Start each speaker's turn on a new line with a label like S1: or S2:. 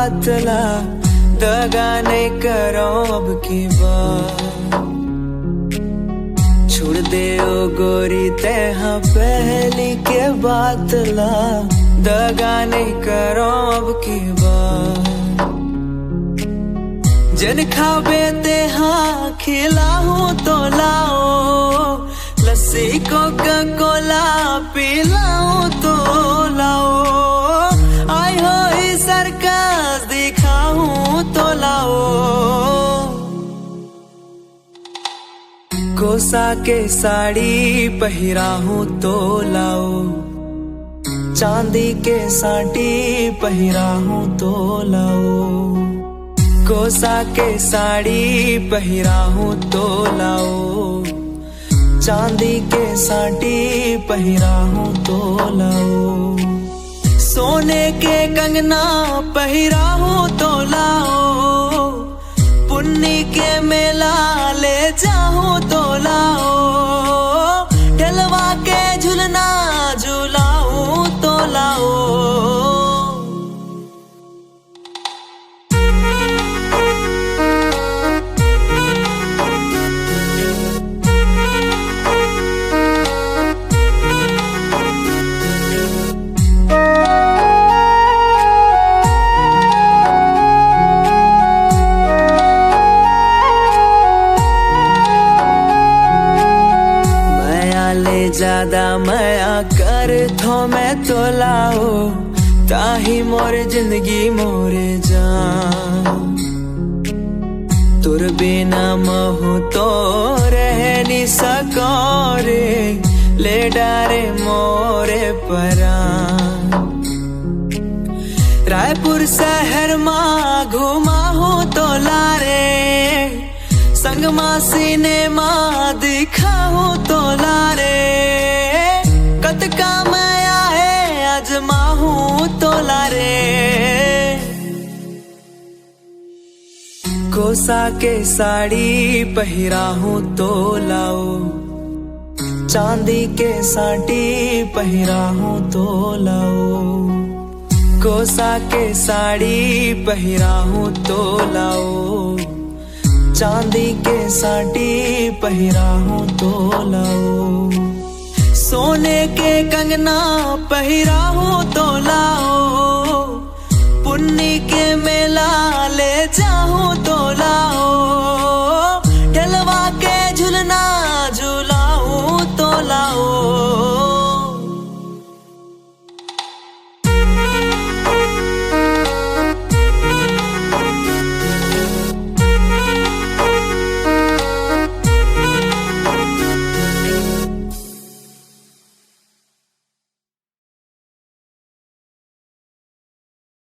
S1: बात ला, दगा नहीं करो अब की बार। छोड़ दे ओ गोरी तेहा पहली के बात ला, दगा नहीं करो अब की बार। जन खाबे तेहा खिलाऊं तो लाओ, लस्सी कोका कोला पिलाऊं तो लाओ। आई हो सर्कस दिखाऊं तो लाओ। कोसा के साड़ी पहिराऊं तो लाओ, चांदी के साटी पहिराऊं तो लाओ। कोसा के साड़ी पहिराऊं तो लाओ, चांदी के साटी पहिराऊं तो लाओ। सोने के कंगना पहिराऊं तो लाओ, पुन्नी के मेला ले जाऊं तो लाओ। ढलवा के झुलना झुलाऊं तो लाओ। ज्यादा माया कर थो मैं तो लाओ, ताही मोर जिंदगी मोरे जान। तुर बिना महू तो रह नहीं सको रे, ले डारे मोरे परान। रायपुर शहर माँ घुमाहू तो लारे, संगमा सिनेमा दिखाऊं तो लारे। कतका माया है अजमाऊं तो लारे। कोसा के साड़ी पहिराऊं तो लाओ, चांदी के साटी पहिराऊं तो लाओ। कोसा के साड़ी पहिराऊं तो लाओ, चांदी के साटी पहिराऊं तो लाओ। सोने के कंगना पहिराऊं तो लाओ,